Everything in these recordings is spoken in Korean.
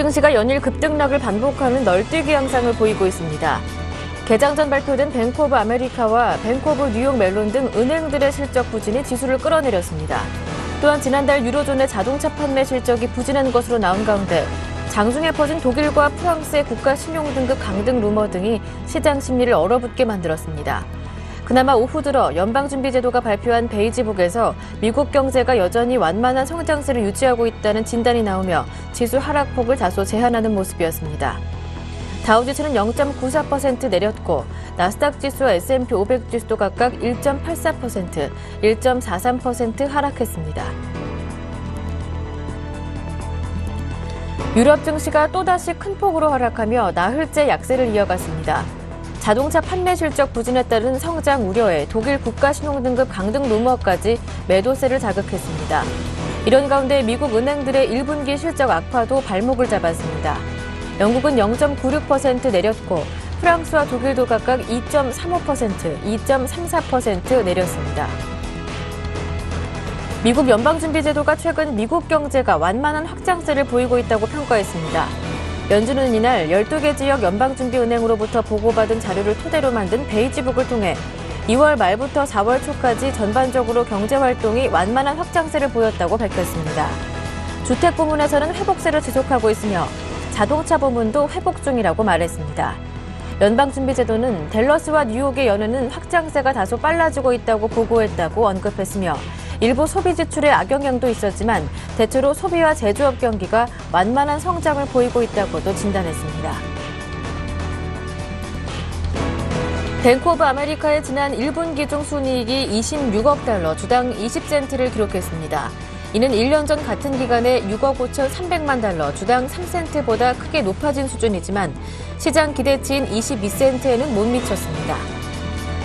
증시가 연일 급등락을 반복하는 널뛰기 양상을 보이고 있습니다. 개장 전 발표된 뱅크 오브 아메리카와 뱅크 오브 뉴욕 멜론 등 은행들의 실적 부진이 지수를 끌어내렸습니다. 또한 지난달 유로존의 자동차 판매 실적이 부진한 것으로 나온 가운데 장중에 퍼진 독일과 프랑스의 국가 신용등급 강등 루머 등이 시장 심리를 얼어붙게 만들었습니다. 그나마 오후 들어 연방준비제도가 발표한 베이지북에서 미국 경제가 여전히 완만한 성장세를 유지하고 있다는 진단이 나오며 지수 하락폭을 다소 제한하는 모습이었습니다. 다우지수는 0.94% 내렸고 나스닥 지수와 S&P 500 지수도 각각 1.84%, 1.43% 하락했습니다. 유럽 증시가 또다시 큰 폭으로 하락하며 나흘째 약세를 이어갔습니다. 자동차 판매 실적 부진에 따른 성장 우려에 독일 국가 신용등급 강등 루머까지 매도세를 자극했습니다. 이런 가운데 미국 은행들의 1분기 실적 악화도 발목을 잡았습니다. 영국은 0.96% 내렸고 프랑스와 독일도 각각 2.35%, 2.34% 내렸습니다. 미국 연방준비제도가 최근 미국 경제가 완만한 확장세를 보이고 있다고 평가했습니다. 연준은 이날 12개 지역 연방준비은행으로부터 보고받은 자료를 토대로 만든 베이지북을 통해 2월 말부터 4월 초까지 전반적으로 경제활동이 완만한 확장세를 보였다고 밝혔습니다. 주택 부문에서는 회복세를 지속하고 있으며 자동차 부문도 회복 중이라고 말했습니다. 연방준비제도는 댈러스와 뉴욕의 연은은 확장세가 다소 빨라지고 있다고 보고했다고 언급했으며 일부 소비 지출의 악영향도 있었지만 대체로 소비와 제조업 경기가 완만한 성장을 보이고 있다고도 진단했습니다. 뱅크 오브 아메리카의 지난 1분기 중 순이익이 26억 달러, 주당 20센트를 기록했습니다. 이는 1년 전 같은 기간에 6억 5,300만 달러, 주당 3센트보다 크게 높아진 수준이지만 시장 기대치인 22센트에는 못 미쳤습니다.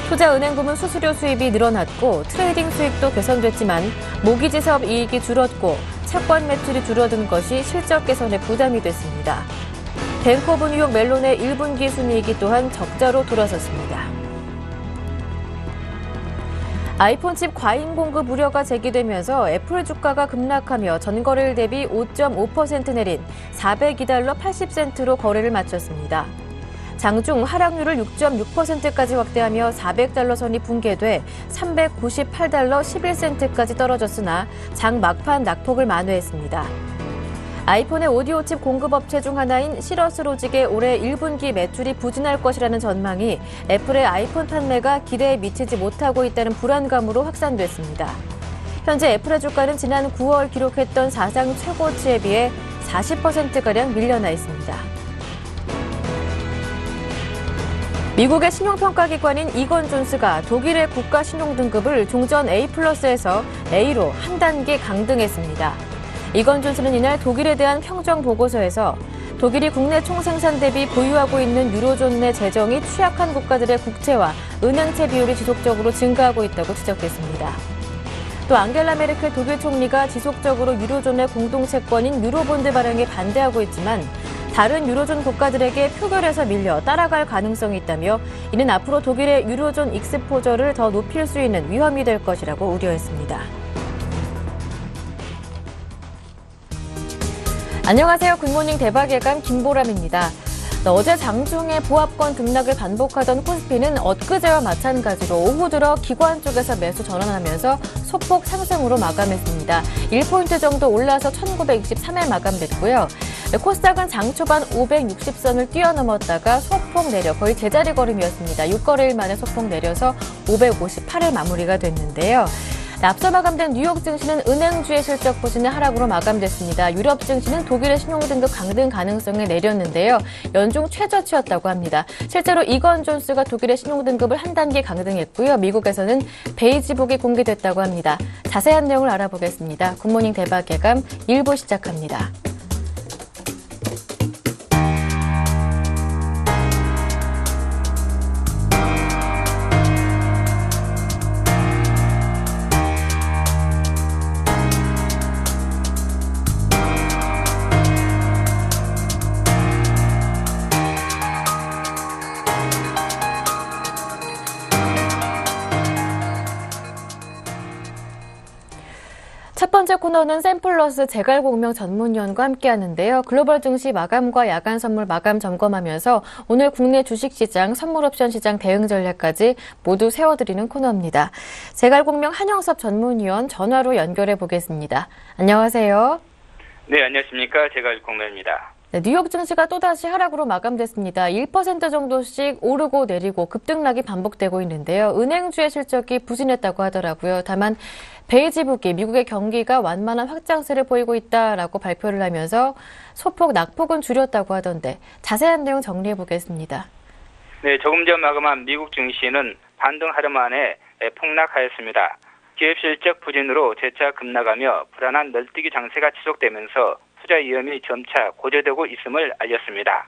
투자은행 부문 수수료 수입이 늘어났고 트레이딩 수익도 개선됐지만 모기지 사업 이익이 줄었고 채권 매출이 줄어든 것이 실적 개선에 부담이 됐습니다. 뱅크 오브 뉴욕 멜론의 1분기 순이익이 또한 적자로 돌아섰습니다. 아이폰 칩 과잉 공급 우려가 제기되면서 애플 주가가 급락하며 전거래일 대비 5.5% 내린 402달러 80센트로 거래를 마쳤습니다. 장중 하락률을 6.6%까지 확대하며 400달러 선이 붕괴돼 398달러 11센트까지 떨어졌으나 장 막판 낙폭을 만회했습니다. 아이폰의 오디오 칩 공급업체 중 하나인 시러스로직의 올해 1분기 매출이 부진할 것이라는 전망이 애플의 아이폰 판매가 기대에 미치지 못하고 있다는 불안감으로 확산됐습니다. 현재 애플의 주가는 지난 9월 기록했던 사상 최고치에 비해 40%가량 밀려나 있습니다. 미국의 신용평가기관인 이건존스가 독일의 국가 신용등급을 종전 A+에서 A로 한 단계 강등했습니다. 이건존스는 이날 독일에 대한 평정보고서에서 독일이 국내 총생산 대비 보유하고 있는 유로존 내 재정이 취약한 국가들의 국채와 은행채 비율이 지속적으로 증가하고 있다고 지적했습니다. 또 앙겔라 메르켈 독일 총리가 지속적으로 유로존의 공동채권인 유로본드 발행에 반대하고 있지만 다른 유로존 국가들에게 표결에서 밀려 따라갈 가능성이 있다며 이는 앞으로 독일의 유로존 익스포저를 더 높일 수 있는 위험이 될 것이라고 우려했습니다. 안녕하세요. 굿모닝 대박예감 김보람입니다. 어제 장중에 보합권 등락을 반복하던 코스피는 엊그제와 마찬가지로 오후 들어 기관 쪽에서 매수 전환하면서 소폭 상승으로 마감했습니다. 1포인트 정도 올라서 1923에 마감됐고요. 코스닥은 장 초반 560선을 뛰어넘었다가 소폭 내려 거의 제자리 걸음이었습니다. 6거래일 만에 소폭 내려서 558에 마무리가 됐는데요. 앞서 마감된 뉴욕 증시는 은행주의 실적 부진의 하락으로 마감됐습니다. 유럽 증시는 독일의 신용등급 강등 가능성에 내렸는데요. 연중 최저치였다고 합니다. 실제로 이건존스가 독일의 신용등급을 한 단계 강등했고요. 미국에서는 베이지북이 공개됐다고 합니다. 자세한 내용을 알아보겠습니다. 굿모닝 대박예감 1부 시작합니다. 첫 번째 코너는 샘플러스 재갈공명 전문위원과 함께하는데요. 글로벌 증시 마감과 야간 선물 마감 점검하면서 오늘 국내 주식시장, 선물옵션 시장 대응 전략까지 모두 세워드리는 코너입니다. 재갈공명 한영섭 전문위원 전화로 연결해 보겠습니다. 안녕하세요. 네, 안녕하십니까. 재갈공명입니다. 네, 뉴욕 증시가 또다시 하락으로 마감됐습니다. 1% 정도씩 오르고 내리고 급등락이 반복되고 있는데요. 은행주의 실적이 부진했다고 하더라고요. 다만 베이지북이 미국의 경기가 완만한 확장세를 보이고 있다라고 발표를 하면서 소폭 낙폭은 줄였다고 하던데 자세한 내용 정리해 보겠습니다. 네, 조금 전 마감한 미국 증시는 반등 하루 만에 폭락하였습니다. 기업 실적 부진으로 재차 급락하며 불안한 널뛰기 장세가 지속되면서 투자 위험이 점차 고조되고 있음을 알렸습니다.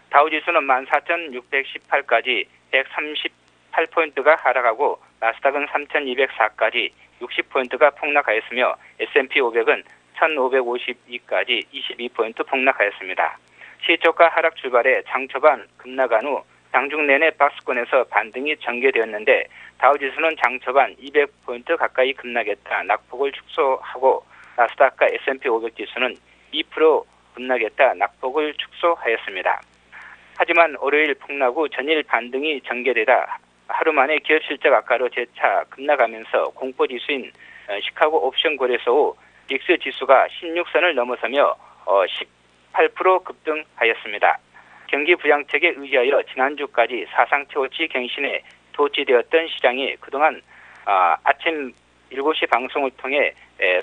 다우지수는 14,618까지 138포인트가 하락하고 나스닥은 3,204까지 60포인트가 폭락하였으며 S&P 500은 1,552까지 22포인트 폭락하였습니다. 시초가 하락 출발에 장 초반 급락한 후 장중 내내 박스권에서 반등이 전개되었는데 다우지수는 장 초반 200포인트 가까이 급락했다 낙폭을 축소하고 나스닥과 S&P 500 지수는 2% 급락했다 낙폭을 축소하였습니다. 하지만 월요일 폭락 후 전일 반등이 전개되다 하루 만에 기업 실적 악화로 재차 급락하면서 공포지수인 시카고 옵션 거래소 후 빅스 지수가 16선을 넘어서며 18% 급등하였습니다. 경기 부양책에 의지하여 지난주까지 사상 최고치 갱신에 도취되었던 시장이 그동안 아침 7시 방송을 통해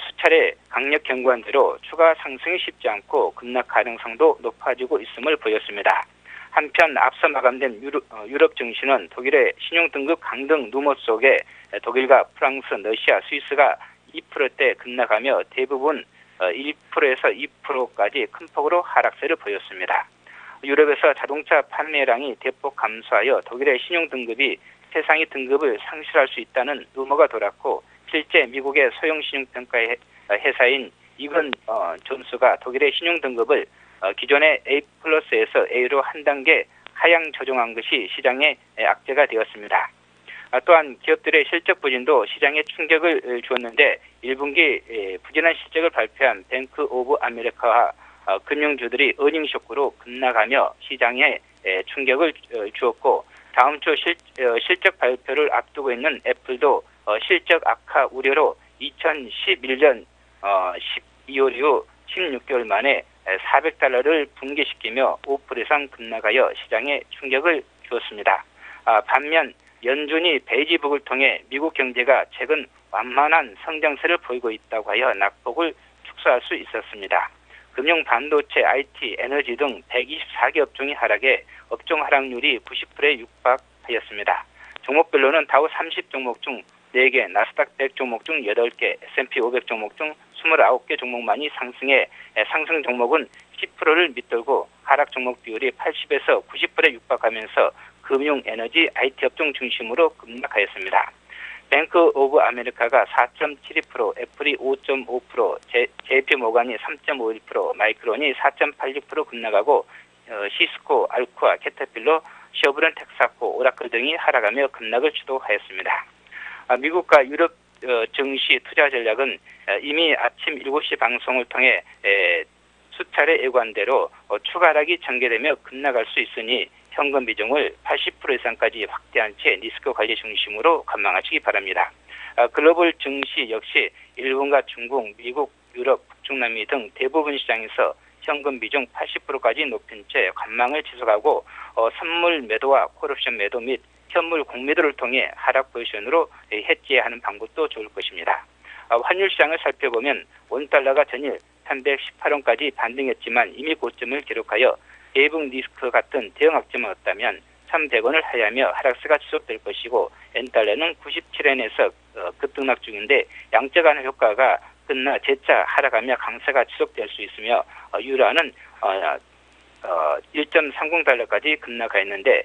수차례 강력 경고한 대로 추가 상승이 쉽지 않고 급락 가능성도 높아지고 있음을 보였습니다. 한편 앞서 마감된 유럽 증시는 독일의 신용등급 강등 누머 속에 독일과 프랑스, 러시아, 스위스가 2%대 급락하며 대부분 1%에서 2%까지 큰 폭으로 하락세를 보였습니다. 유럽에서 자동차 판매량이 대폭 감소하여 독일의 신용등급이 세상의 등급을 상실할 수 있다는 루머가 돌았고 실제 미국의 소형 신용평가 회사인 이건 존스가 독일의 신용등급을 기존의 A+에서 A로 한 단계 하향 조정한 것이 시장에 악재가 되었습니다. 또한 기업들의 실적 부진도 시장에 충격을 주었는데 1분기 부진한 실적을 발표한 뱅크 오브 아메리카와 금융주들이 어닝 쇼크로 급락하며 시장에 충격을 주었고 다음 주 실적 발표를 앞두고 있는 애플도 실적 악화 우려로 2011년 12월 이후 16개월 만에 $400를 붕괴시키며 5% 이상 급락하여 시장에 충격을 주었습니다. 반면 연준이 베이지북을 통해 미국 경제가 최근 완만한 성장세를 보이고 있다고 하여 낙폭을 축소할 수 있었습니다. 금융, 반도체, IT, 에너지 등 124개 업종이 하락해 업종 하락률이 90%에 육박하였습니다. 종목별로는 다우 30 종목 중 4개, 나스닥 100 종목 중 8개, S&P 500 종목 중 29개 종목만이 상승해 상승 종목은 10%를 밑돌고 하락 종목 비율이 80에서 90%에 육박하면서 금융, 에너지, IT 업종 중심으로 급락하였습니다. 뱅크 오브 아메리카가 4.72%, 애플이 5.5%, JP 모간이 3.51%, 마이크론이 4.86% 급락하고 시스코, 알쿠아, 캐터필러, 셔브론 텍사코, 오라클 등이 하락하며 급락을 주도하였습니다. 미국과 유럽 증시 투자 전략은 이미 아침 7시 방송을 통해 수차례 예고한대로 추가 하락이 전개되며 급락할 수 있으니 현금 비중을 80% 이상까지 확대한 채 리스크 관리 중심으로 관망하시기 바랍니다. 글로벌 증시 역시 일본과 중국, 미국, 유럽, 북중남미 등 대부분 시장에서 현금 비중 80%까지 높인 채 관망을 지속하고 선물 매도와 콜옵션 매도 및 현물 공매도를 통해 하락 포지션으로 해지하는 방법도 좋을 것입니다. 환율 시장을 살펴보면 원달러가 전일 318원까지 반등했지만 이미 고점을 기록하여 대북 리스크 같은 대응 악재만 없다면 1,100원을 하야며 하락세가 지속될 것이고 엔달러는 97엔에서 급등락 중인데 양적 완화 효과가 끝나 재차 하락하며 강세가 지속될 수 있으며 유로화는 1.30달러까지 급락하였는데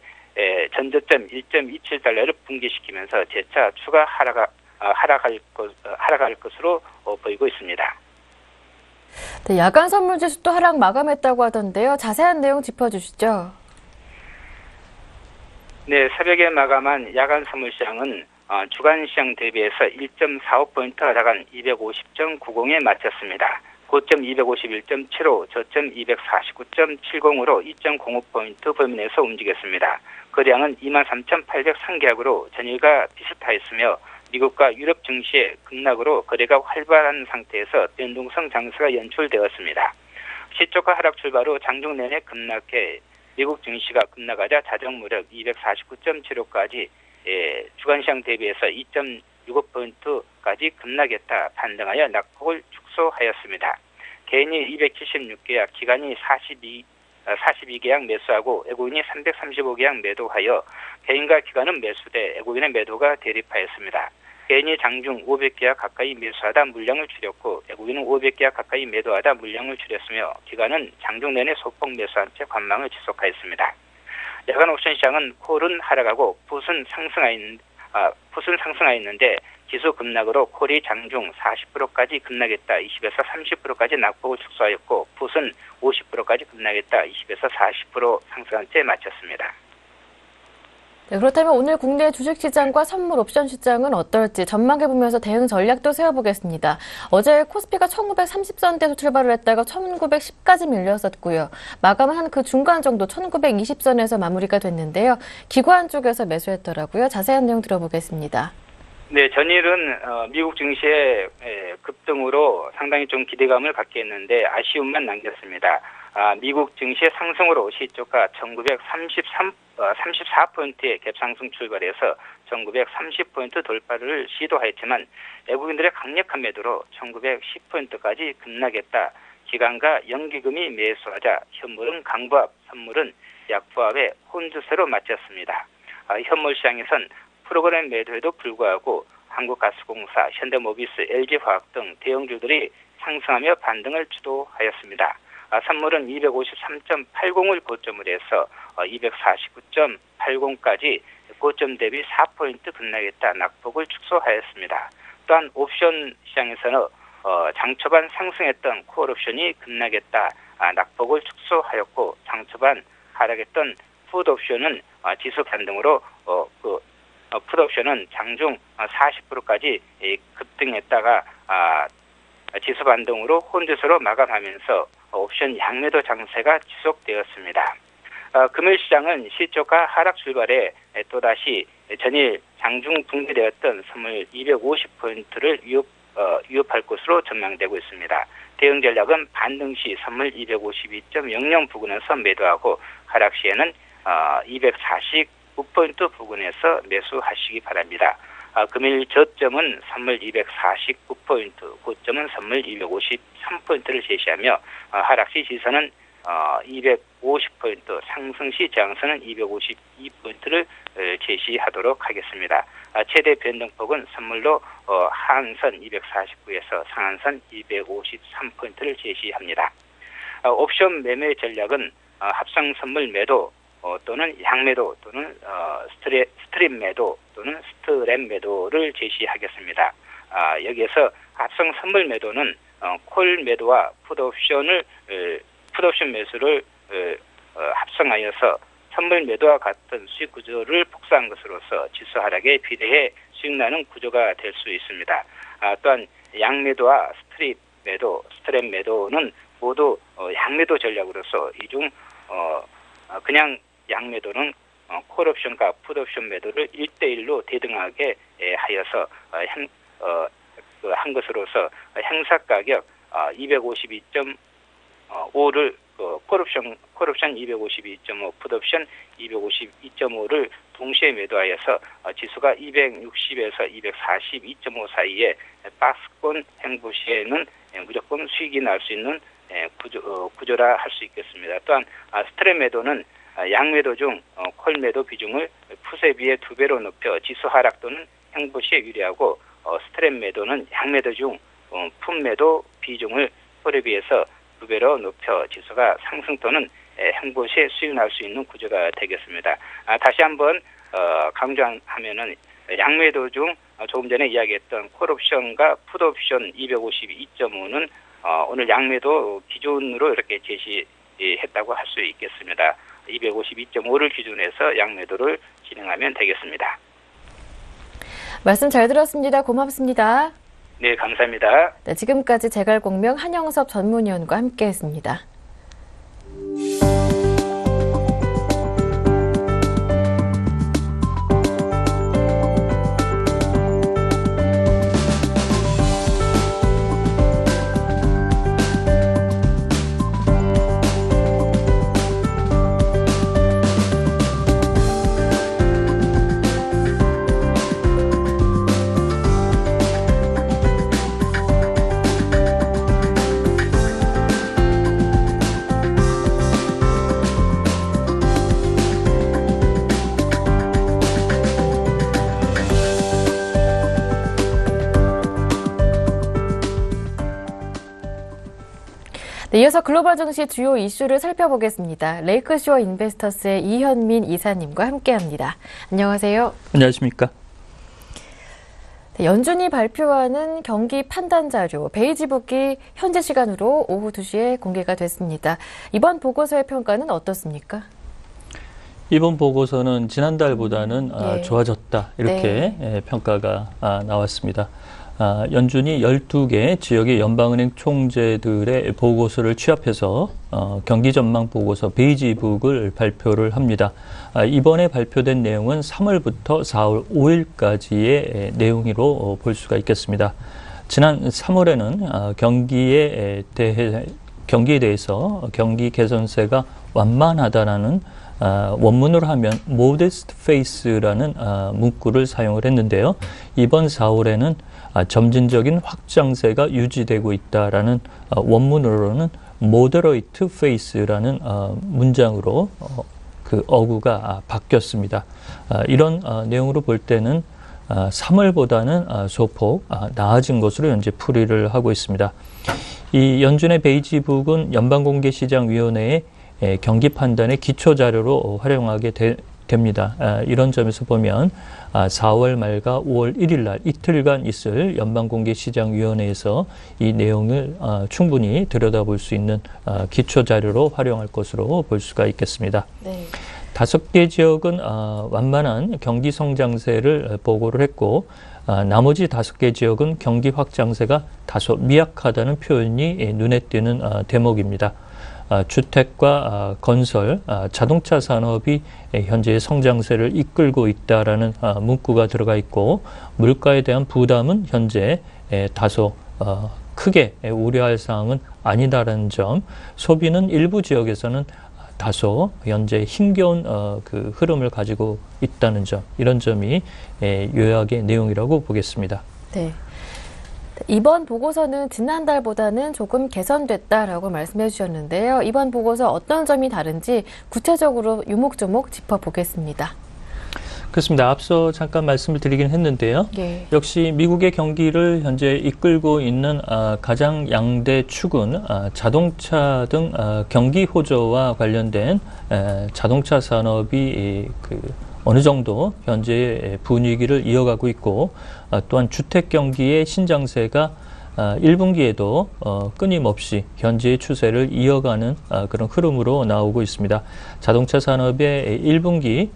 전저점 1.27달러를 붕괴시키면서 재차 추가 하락할 것으로 보이고 있습니다. 네, 야간 선물 지수도 하락 마감했다고 하던데요. 자세한 내용 짚어주시죠. 네, 새벽에 마감한 야간 선물 시장은 주간 시장 대비해서 1.45포인트 하락한 250.90에 마쳤습니다. 고점 251.75, 저점 249.70으로 2.05포인트 범위 내에서 움직였습니다. 거래량은 23,803계약으로 전일과 비슷하였으며 미국과 유럽 증시의 급락으로 거래가 활발한 상태에서 변동성 장세가 연출되었습니다. 시초가 하락 출발로 장중 내내 급락해 미국 증시가 급락하자 자정 무렵 249.75까지 주간시장 대비해서 2.65포인트까지 급락했다 반등하여 낙폭을 축소하였습니다. 개인이 276계약, 기관이 42계약 매수하고 외국인이 335계약 매도하여 개인과 기관은 매수돼 외국인의 매도가 대립하였습니다. 개인이 장중 500계약 가까이 매수하다 물량을 줄였고 외국인은 500계약 가까이 매도하다 물량을 줄였으며 기관은 장중 내내 소폭 매수한 채 관망을 지속하였습니다. 야간 옵션 시장은 콜은 하락하고 풋은 상승하였는데 지수 급락으로 콜이 장중 40%까지 급락했다 20에서 30%까지 낙폭을 축소하였고 풋은 50%까지 급락했다 20에서 40% 상승한 채 마쳤습니다. 네, 그렇다면 오늘 국내 주식시장과 선물 옵션 시장은 어떨지 전망해보면서 대응 전략도 세워보겠습니다. 어제 코스피가 1930선대에서 출발을 했다가 1910까지 밀렸었고요. 마감은 한 그 중간 정도 1920선에서 마무리가 됐는데요. 기관 쪽에서 매수했더라고요. 자세한 내용 들어보겠습니다. 네, 전일은 미국 증시의 급등으로 상당히 좀 기대감을 갖게 했는데 아쉬움만 남겼습니다. 미국 증시의 상승으로 시초가 34포인트의 갭상승 출발해서 1930포인트 돌파를 시도하였지만 외국인들의 강력한 매도로 1910포인트까지 급락했다. 기관과 연기금이 매수하자 현물은 강보합, 선물은 약보합의 혼주세로 마쳤습니다. 현물 시장에선 프로그램 매도에도 불구하고 한국가스공사, 현대모비스, LG화학 등 대형주들이 상승하며 반등을 주도하였습니다. 선물은 253.80을 고점을 해서 249.80까지 고점 대비 4포인트 급락했다 낙폭을 축소하였습니다. 또한 옵션 시장에서는 장초반 상승했던 콜옵션이 급락했다 낙폭을 축소하였고 장초반 하락했던 풋옵션은 지수 반등으로 풋옵션은 장중 40%까지 급등했다가 지수 반등으로 혼조세로 마감하면서 옵션 양매도 장세가 지속되었습니다. 금일 시장은 시초가 하락 출발에 또다시 전일 장중 붕괴되었던 선물 250포인트를 위협할 것으로 전망되고 있습니다. 대응 전략은 반등 시 선물 252.00 부근에서 매도하고 하락 시에는 249포인트 부근에서 매수하시기 바랍니다. 금일 저점은 선물 249포인트, 고점은 선물 253포인트를 제시하며 하락시 지선은 250포인트, 상승시 저항선은 252포인트를 제시하도록 하겠습니다. 최대 변동폭은 선물로 하한선 249에서 상한선 253포인트를 제시합니다. 옵션 매매 전략은 합성 선물 매도 또는 양매도 또는 스트랩 매도 또는 스트랩 매도를 제시하겠습니다. 여기에서 합성 선물 매도는 콜 매도와 풋옵션 매수를 합성하여서 선물 매도와 같은 수익 구조를 복사한 것으로서 지수 하락에 비례해 수익 나는 구조가 될 수 있습니다. 또한 양매도와 스트랩 매도는 모두 양매도 전략으로서 이중 그냥 양매도는 콜옵션과 풋옵션 매도를 1대1로 대등하게 하여서 한 것으로서 행사가격 252.5를 콜옵션 252.5, 풋옵션 252.5를 동시에 매도하여서 지수가 260에서 242.5 사이에 박스권 행보 시에는 무조건 수익이 날 수 있는 구조라 할 수 있겠습니다. 또한 스트랩 매도는 양매도 중 콜매도 비중을 풋에 비해 2배로 높여 지수 하락 또는 행보 시에 유리하고 스트랩 매도는 양매도 중 풋매도 비중을 콜에 비해서 2배로 높여 지수가 상승 또는 행보 시에 수익 날 수 있는 구조가 되겠습니다. 다시 한번 강조하면은 양매도 중 조금 전에 이야기했던 콜옵션과 풋옵션 252.5는 오늘 양매도 기준으로 이렇게 제시했다고 할 수 있겠습니다. 252.5를 기준으로 해서 양매도를 진행하면 되겠습니다. 말씀 잘 들었습니다. 고맙습니다. 네, 감사합니다. 네, 지금까지 재갈공명 한영섭 전문위원과 함께했습니다. 네, 이어서 글로벌 증시 주요 이슈를 살펴보겠습니다. 레이크쇼어 인베스터스의 이현민 이사님과 함께합니다. 안녕하세요. 안녕하십니까. 네, 연준이 발표하는 경기 판단 자료 베이지북이 현재 시간으로 오후 2시에 공개가 됐습니다. 이번 보고서의 평가는 어떻습니까? 이번 보고서는 지난달보다는 예. 좋아졌다 이렇게 평가가 나왔습니다. 연준이 12개 지역의 연방은행 총재들의 보고서를 취합해서 경기 전망 보고서 베이지북을 발표를 합니다. 이번에 발표된 내용은 3월부터 4월 5일까지의 내용으로 볼 수가 있겠습니다. 지난 3월에는 경기에 대해서 경기 개선세가 완만하다라는 원문으로 하면 modest face라는 문구를 사용을 했는데요. 이번 4월에는 점진적인 확장세가 유지되고 있다라는 원문으로는 moderate face라는 문장으로 그 어구가 바뀌었습니다. 이런 내용으로 볼 때는 3월보다는 소폭 나아진 것으로 현재 풀이를 하고 있습니다. 이 연준의 베이지북은 연방공개시장위원회의 경기 판단의 기초 자료로 활용하게 됩니다. 이런 점에서 보면 4월 말과 5월 1일 날 이틀간 있을 연방공개시장위원회에서 이 내용을 충분히 들여다볼 수 있는 기초 자료로 활용할 것으로 볼 수가 있겠습니다. 네. 5개 지역은 완만한 경기 성장세를 보고를 했고 나머지 5개 지역은 경기 확장세가 다소 미약하다는 표현이 눈에 띄는 대목입니다. 주택과 건설, 자동차 산업이 현재의 성장세를 이끌고 있다라는 문구가 들어가 있고 물가에 대한 부담은 현재 다소 크게 우려할 사항은 아니다라는 점, 소비는 일부 지역에서는 다소 현재 힘겨운 그 흐름을 가지고 있다는 점, 이런 점이 요약의 내용이라고 보겠습니다. 네. 이번 보고서는 지난달보다는 조금 개선됐다라고 말씀해 주셨는데요. 이번 보고서 어떤 점이 다른지 구체적으로 요목조목 짚어보겠습니다. 그렇습니다. 앞서 잠깐 말씀을 드리긴 했는데요. 예. 역시 미국의 경기를 현재 이끌고 있는 가장 양대 축은 자동차 등 경기 호조와 관련된 자동차 산업이 어느 정도 현재의 분위기를 이어가고 있고 또한 주택 경기의 신장세가 1분기에도 끊임없이 현재의 추세를 이어가는 그런 흐름으로 나오고 있습니다. 자동차 산업의 1분기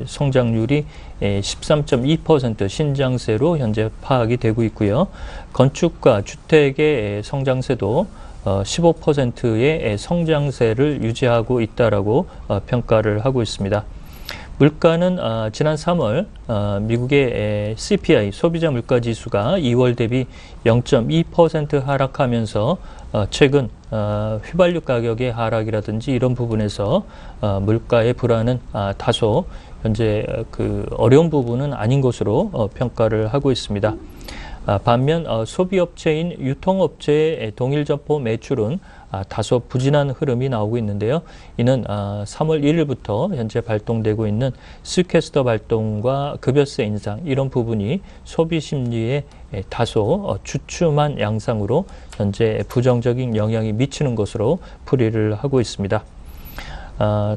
성장률이 13.2% 신장세로 현재 파악이 되고 있고요. 건축과 주택의 성장세도 15%의 성장세를 유지하고 있다라고 평가를 하고 있습니다. 물가는 지난 3월 미국의 CPI 소비자 물가 지수가 2월 대비 0.2% 하락하면서 최근 휘발유 가격의 하락이라든지 이런 부분에서 물가의 불안은 다소 현재 어려운 부분은 아닌 것으로 평가를 하고 있습니다. 반면 소비업체인 유통업체의 동일 점포 매출은 다소 부진한 흐름이 나오고 있는데요. 이는 3월 1일부터 현재 발동되고 있는 스퀘스터 발동과 급여세 인상 이런 부분이 소비 심리에 다소 주춤한 양상으로 현재 부정적인 영향이 미치는 것으로 풀이를 하고 있습니다.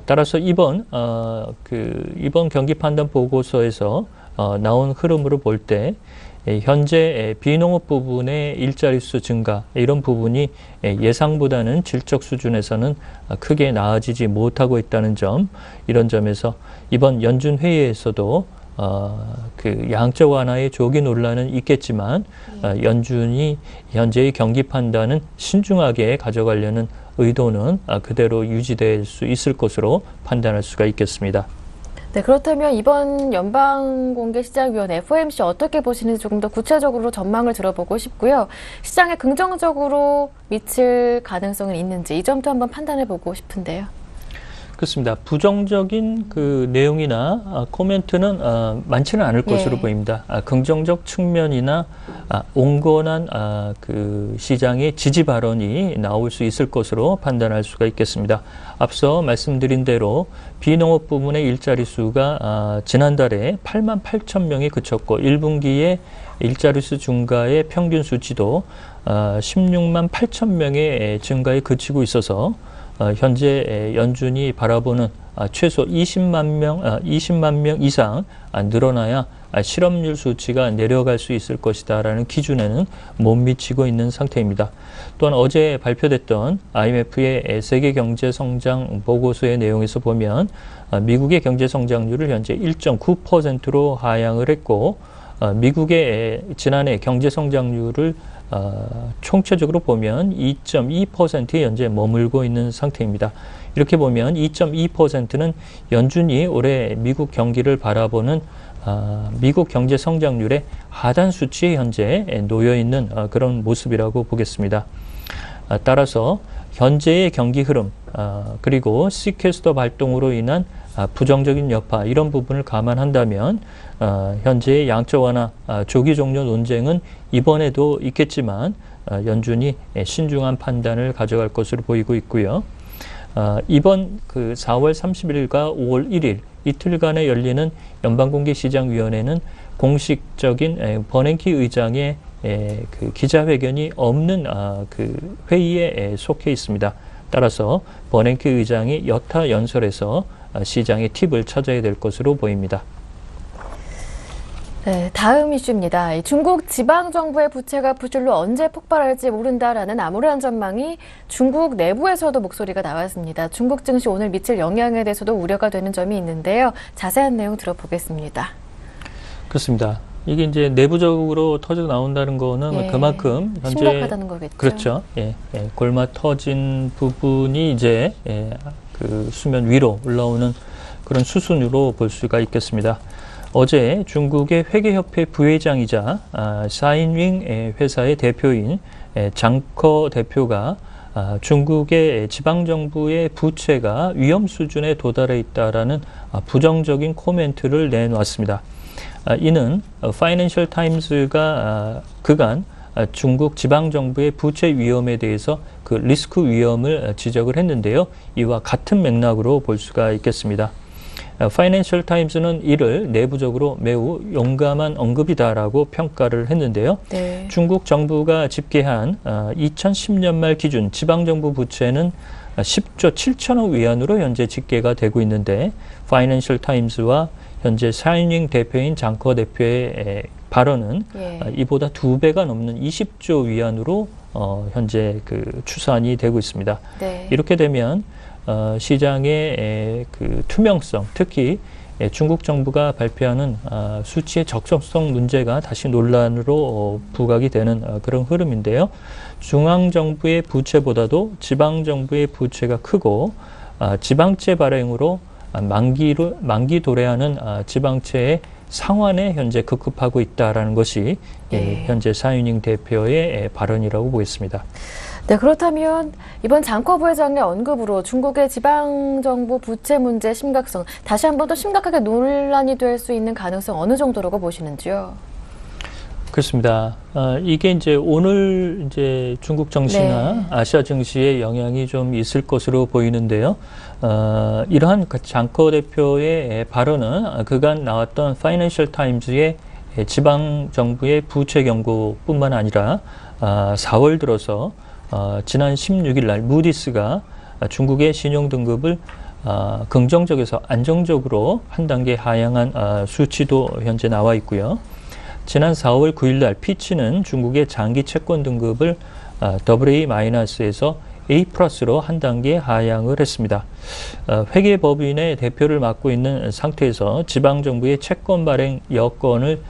따라서 이번 경기 판단 보고서에서 나온 흐름으로 볼 때 현재 비농업 부분의 일자리수 증가 이런 부분이 예상보다는 질적 수준에서는 크게 나아지지 못하고 있다는 점, 이런 점에서 이번 연준 회의에서도 그 양적 완화의 조기 논란은 있겠지만 연준이 현재의 경기 판단은 신중하게 가져가려는 의도는 그대로 유지될 수 있을 것으로 판단할 수가 있겠습니다. 네, 그렇다면 이번 연방공개시장위원회 FOMC 어떻게 보시는지 조금 더 구체적으로 전망을 들어보고 싶고요. 시장에 긍정적으로 미칠 가능성은 있는지 이 점도 한번 판단해보고 싶은데요. 그렇습니다. 부정적인 그 내용이나 코멘트는 많지는 않을 것으로 보입니다. 긍정적 측면이나 온건한 그 시장의 지지 발언이 나올 수 있을 것으로 판단할 수가 있겠습니다. 앞서 말씀드린 대로 비농업 부문의 일자리 수가 지난달에 8만 8천 명에 그쳤고 1분기에 일자리 수 증가의 평균 수치도 16만 8천 명의 증가에 그치고 있어서 현재 연준이 바라보는 최소 20만 명 이상 늘어나야 실업률 수치가 내려갈 수 있을 것이다라는 기준에는 못 미치고 있는 상태입니다. 또한 어제 발표됐던 IMF의 세계 경제 성장 보고서의 내용에서 보면 미국의 경제 성장률을 현재 1.9%로 하향을 했고 미국의 지난해 경제 성장률을 총체적으로 보면 2.2%에 현재 머물고 있는 상태입니다. 이렇게 보면 2.2%는 연준이 올해 미국 경기를 바라보는 미국 경제 성장률의 하단 수치에 현재 놓여 있는 그런 모습이라고 보겠습니다. 따라서 현재의 경기 흐름 그리고 시퀘스터 발동으로 인한 부정적인 여파 이런 부분을 감안한다면 현재의 양적 완화 조기 종료 논쟁은 이번에도 있겠지만 연준이 신중한 판단을 가져갈 것으로 보이고 있고요. 이번 그 4월 31일과 5월 1일 이틀간에 열리는 연방공개시장위원회는 공식적인 버냉키 의장의 그 기자회견이 없는 그 회의에 속해 있습니다. 따라서 버냉키 의장이 여타 연설에서 시장의 팁을 찾아야 될 것으로 보입니다. 네, 다음 이슈입니다. 중국 지방정부의 부채가 부실로 언제 폭발할지 모른다라는 암울한 전망이 중국 내부에서도 목소리가 나왔습니다. 중국 증시 오늘 미칠 영향에 대해서도 우려가 되는 점이 있는데요. 자세한 내용 들어보겠습니다. 그렇습니다. 이게 이제 내부적으로 터져 나온다는 거는 그만큼 현재 심각하다는 거겠죠. 그렇죠. 골마 터진 부분이 이제 그 수면 위로 올라오는 그런 수순으로 볼 수가 있겠습니다. 어제 중국의 회계협회 부회장이자 사인윙 회사의 대표인 장커 대표가 중국의 지방정부의 부채가 위험 수준에 도달해 있다라는 부정적인 코멘트를 내놓았습니다. 이는 파이낸셜 타임스가 그간 중국 지방정부의 부채 위험에 대해서 그 리스크 위험을 지적을 했는데요. 이와 같은 맥락으로 볼 수가 있겠습니다. 파이낸셜 타임스는 이를 내부적으로 매우 용감한 언급이다라고 평가를 했는데요. 네. 중국 정부가 집계한 2010년 말 기준 지방정부 부채는 10조 7천억 위안으로 현재 집계가 되고 있는데 파이낸셜 타임스와 현재 사인윙 대표인 장커 대표의 발언은 이보다 2배가 넘는 20조 위안으로 현재 그 추산이 되고 있습니다. 네. 이렇게 되면 시장의 그 투명성, 특히 중국 정부가 발표하는 수치의 적정성 문제가 다시 논란으로 부각이 되는 그런 흐름인데요. 중앙정부의 부채보다도 지방정부의 부채가 크고 지방채 발행으로 만기 도래하는 지방채의 상환에 현재 급급하고 있다라는 것이 현재 사인윙 대표의 발언이라고 보겠습니다. 네, 그렇다면 이번 장커 부회장의 언급으로 중국의 지방정부 부채 문제의 심각성 다시 한 번 더 심각하게 논란이 될 수 있는 가능성 어느 정도라고 보시는지요? 그렇습니다. 이게 이제 오늘 이제 중국 증시나 아시아 증시에 영향이 좀 있을 것으로 보이는데요. 이러한 장커 대표의 발언은 그간 나왔던 파이낸셜 타임즈의 지방 정부의 부채 경고뿐만 아니라 4월 들어서 지난 16일 날 무디스가 중국의 신용 등급을 긍정적에서 안정적으로 한 단계 하향한 수치도 현재 나와 있고요. 지난 4월 9일 날 피치는 중국의 장기 채권 등급을 AA-에서 A+로 한 단계 하향을 했습니다. 회계법인의 대표를 맡고 있는 상태에서 지방정부의 채권 발행 여건을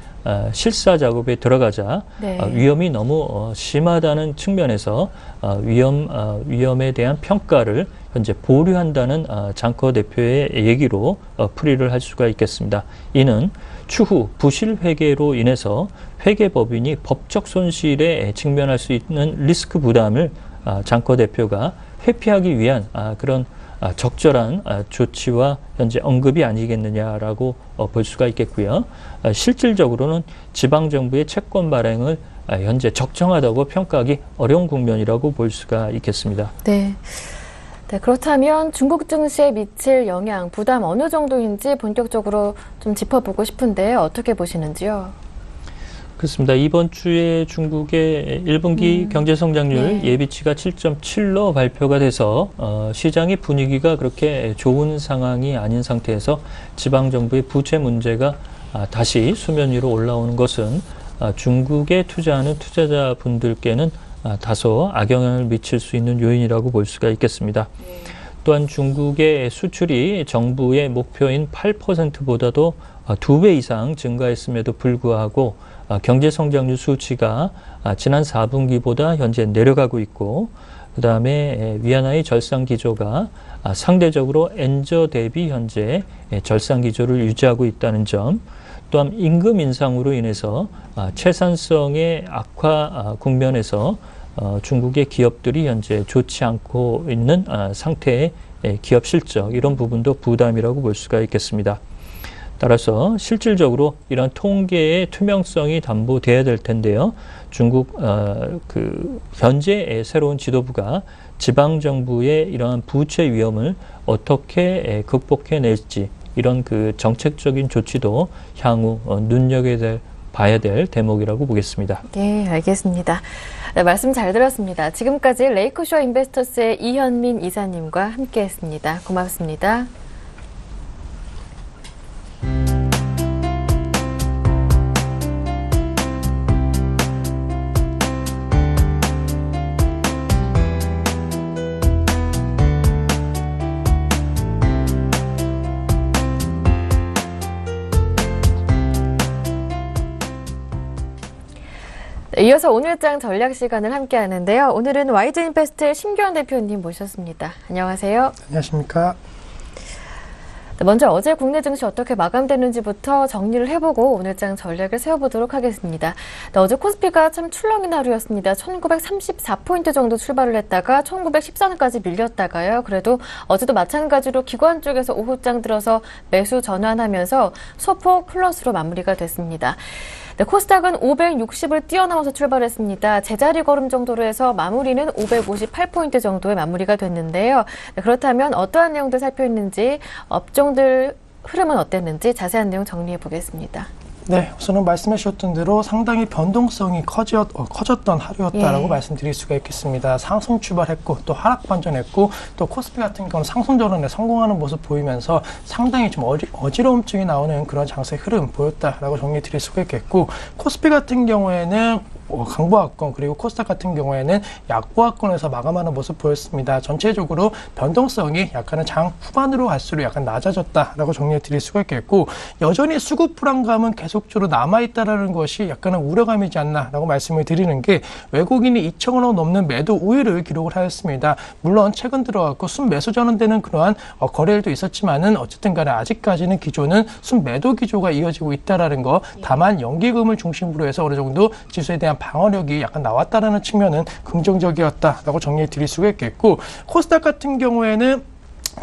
실사 작업에 들어가자 네. 위험이 너무 심하다는 측면에서 위험에 대한 평가를 현재 보류한다는 장커 대표의 얘기로 풀이를 할 수가 있겠습니다. 이는 추후 부실 회계로 인해서 회계법인이 법적 손실에 직면할 수 있는 리스크 부담을 장커 대표가 회피하기 위한 그런 적절한 조치와 현재 언급이 아니겠느냐라고 볼 수가 있겠고요. 실질적으로는 지방정부의 채권 발행을 현재 적정하다고 평가하기 어려운 국면이라고 볼 수가 있겠습니다. 네. 네, 그렇다면 중국 증시에 미칠 영향, 부담 어느 정도인지 본격적으로 좀 짚어보고 싶은데 어떻게 보시는지요? 그렇습니다. 이번 주에 중국의 1분기 경제 성장률 네. 예비치가 7.7로 발표가 돼서 시장의 분위기가 그렇게 좋은 상황이 아닌 상태에서 지방정부의 부채 문제가 다시 수면 위로 올라오는 것은 중국에 투자하는 투자자분들께는 다소 악영향을 미칠 수 있는 요인이라고 볼 수가 있겠습니다. 또한 중국의 수출이 정부의 목표인 8%보다도 2배 이상 증가했음에도 불구하고 경제 성장률 수치가 지난 4분기보다 현재 내려가고 있고, 그 다음에 위안화의 절상 기조가 상대적으로 엔저 대비 현재 절상 기조를 유지하고 있다는 점, 또한 임금 인상으로 인해서 채산성의 악화 국면에서 중국의 기업들이 현재 좋지 않고 있는 상태의 기업 실적, 이런 부분도 부담이라고 볼 수가 있겠습니다. 따라서 실질적으로 이런 통계의 투명성이 담보돼야 될 텐데요. 중국 현재의 새로운 지도부가 지방 정부의 이러한 부채 위험을 어떻게 극복해낼지, 이런 정책적인 조치도 향후 눈여겨봐야 될 대목이라고 보겠습니다. 네, 알겠습니다. 네, 말씀 잘 들었습니다. 지금까지 레이크쇼 인베스터스의 이현민 이사님과 함께했습니다. 고맙습니다. 이어서 오늘장 전략 시간을 함께 하는데요. 오늘은 YG인베스트 심규현 대표님 모셨습니다. 안녕하세요. 안녕하십니까. 먼저 어제 국내 증시 어떻게 마감되는지부터 정리를 해보고 오늘장 전략을 세워보도록 하겠습니다. 어제 코스피가 참 출렁이는 하루였습니다. 1934포인트 정도 출발을 했다가 1914원까지 밀렸다가요. 그래도 어제도 마찬가지로 기관 쪽에서 오후장 들어서 매수 전환하면서 소폭 플러스로 마무리가 됐습니다. 네, 코스닥은 560을 뛰어넘어서 출발했습니다. 제자리 걸음 정도로 해서 마무리는 558포인트 정도의 마무리가 됐는데요. 네, 그렇다면 어떠한 내용들 살펴있는지, 업종들 흐름은 어땠는지 자세한 내용 정리해 보겠습니다. 네, 우선은 말씀해 주셨던 대로 상당히 변동성이 커졌던 하루였다라고 말씀드릴 수가 있겠습니다. 상승 출발했고 또 하락 반전했고 또 코스피 같은 경우는 상승 전환에 성공하는 모습 보이면서 상당히 좀 어지러움증이 나오는 그런 장세 흐름 보였다라고 정리해 드릴 수가 있겠고, 코스피 같은 경우에는 강보합권 그리고 코스닥 같은 경우에는 약보합권에서 마감하는 모습 보였습니다. 전체적으로 변동성이 약간은 장 후반으로 갈수록 약간 낮아졌다라고 정리해 드릴 수가 있겠고, 여전히 수급 불안감은 계속적으로 남아있다라는 것이 약간은 우려감이지 않나라고 말씀을 드리는 게, 외국인이 2천 원 넘는 매도 우위를 기록을 하였습니다. 물론 최근 들어갔고 순매수 전환되는 그러한 거래일도 있었지만은 어쨌든 간에 아직까지는 기조는 순매도 기조가 이어지고 있다라는 거, 다만 연기금을 중심으로 해서 어느 정도 지수에 대한 방어력이 약간 나왔다라는 측면은 긍정적이었다라고 정리해 드릴 수가 있겠고, 코스닥 같은 경우에는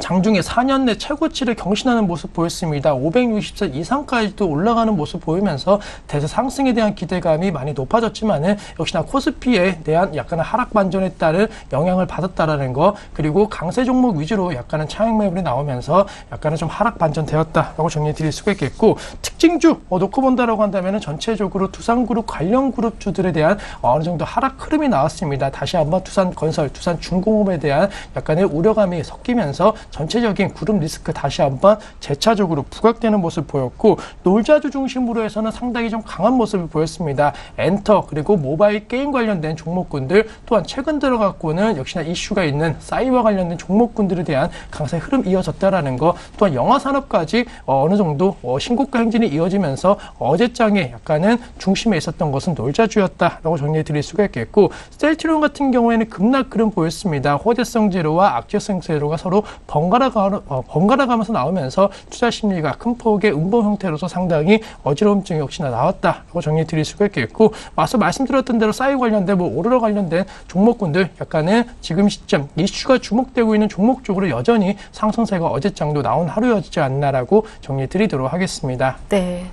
장중에 4년 내 최고치를 경신하는 모습 보였습니다. 560선 이상까지도 올라가는 모습 보이면서 대세 상승에 대한 기대감이 많이 높아졌지만은 역시나 코스피에 대한 약간의 하락 반전에 따른 영향을 받았다라는 거, 그리고 강세 종목 위주로 약간은 차익 매물이 나오면서 약간은 좀 하락 반전되었다라고 정리해 드릴 수가 있겠고, 특징주 놓고 본다라고 한다면은 전체적으로 두산그룹 관련 그룹주들에 대한 어느 정도 하락 흐름이 나왔습니다. 다시 한번 두산건설, 두산중공업에 대한 약간의 우려감이 섞이면서 전체적인 그룹 리스크 다시 한번 재차적으로 부각되는 모습 보였고 놀자주 중심으로 해서는 상당히 좀 강한 모습을 보였습니다. 엔터 그리고 모바일 게임 관련된 종목군들 또한 최근 들어갔고는 역시나 이슈가 있는 사이버 관련된 종목군들에 대한 강세 흐름 이어졌다라는 거 또한 영화산업까지 어느 정도 신고가 행진이 이어지면서 어제장에 약간은 중심에 있었던 것은 놀자주였다라고 정리해 드릴 수가 있겠고 셀트리온 같은 경우에는 급락 흐름 보였습니다. 호재성 재료와 악재성 재료가 서로 번갈아가면서 나오면서 투자 심리가 큰 폭의 음봉 형태로서 상당히 어지러움증이 역시나 나왔다라고 정리해 드릴 수가 있겠고 앞서 말씀드렸던 대로 사이버 관련된 오로라 관련된 종목군들 약간은 지금 시점 이슈가 주목되고 있는 종목 쪽으로 여전히 상승세가 어제장도 나온 하루였지 않나라고 정리해 드리도록 하겠습니다. 네.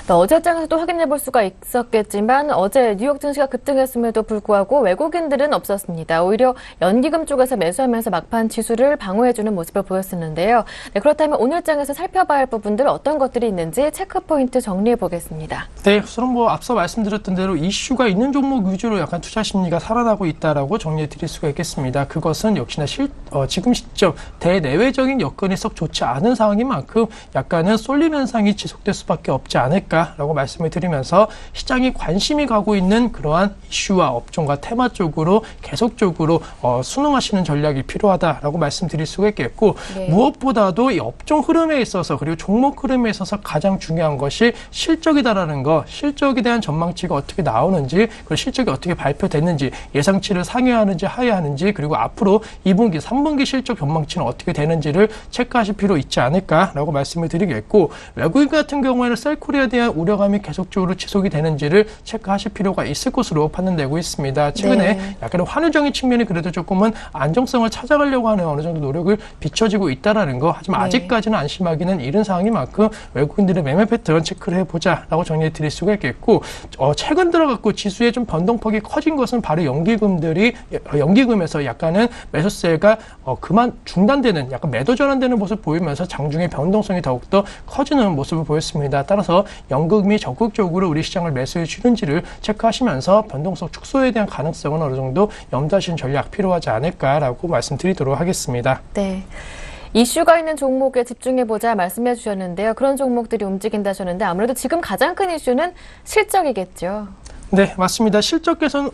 어제장에서도 확인해 볼 수가 있었겠지만 어제 뉴욕 증시가 급등했음에도 불구하고 외국인들은 없었습니다. 오히려 연기금 쪽에서 매수하면서 막판 지수를 방어해주는 모습을 보였었는데요. 네, 그렇다면 오늘 장에서 살펴봐야 할 부분들 어떤 것들이 있는지 체크포인트 정리해 보겠습니다. 네, 우선 앞서 말씀드렸던 대로 이슈가 있는 종목 위주로 약간 투자 심리가 살아나고 있다라고 정리해 드릴 수가 있겠습니다. 그것은 역시나 지금 시점 대내외적인 여건이 썩 좋지 않은 상황인 만큼 약간은 쏠림 현상이 지속될 수밖에 없지 않을까 라고 말씀을 드리면서 시장이 관심이 가고 있는 그러한 이슈와 업종과 테마 쪽으로 계속적으로 순응하시는 전략이 필요하다라고 말씀드릴 수가 있겠고 네. 무엇보다도 이 업종 흐름에 있어서 그리고 종목 흐름에 있어서 가장 중요한 것이 실적이다라는 거, 실적에 대한 전망치가 어떻게 나오는지 그리고 실적이 어떻게 발표됐는지 예상치를 상회하는지 하회하는지 그리고 앞으로 2분기, 3분기 실적 전망치는 어떻게 되는지를 체크하실 필요 있지 않을까라고 말씀을 드리겠고 외국인 같은 경우에는 셀코리아에 대한 우려감이 계속적으로 지속이 되는지를 체크하실 필요가 있을 것으로 판단되고 있습니다. 최근에 네. 약간 환율적인 측면이 그래도 조금은 안정성을 찾아가려고 하는 어느 정도 노력을 비춰지고 있다는 거 하지만 네. 아직까지는 안심하기는 이른 상황인 만큼 외국인들의 매매 패턴 체크를 해보자라고 정리해 드릴 수가 있겠고 최근 들어갔고 지수의 좀 변동폭이 커진 것은 바로 연기금에서 약간은 매수세가 그만 중단되는 약간 매도 전환되는 모습 보이면서 장중의 변동성이 더욱더 커지는 모습을 보였습니다. 따라서 연금이 적극적으로 우리 시장을 매수해 주는지를 체크하시면서 변동성 축소에 대한 가능성은 어느 정도 염두하시는 전략 필요하지 않을까라고 말씀드리도록 하겠습니다. 네. 이슈가 있는 종목에 집중해보자 말씀해 주셨는데요. 그런 종목들이 움직인다 하셨는데 아무래도 지금 가장 큰 이슈는 실적이겠죠. 네, 맞습니다. 실적 개선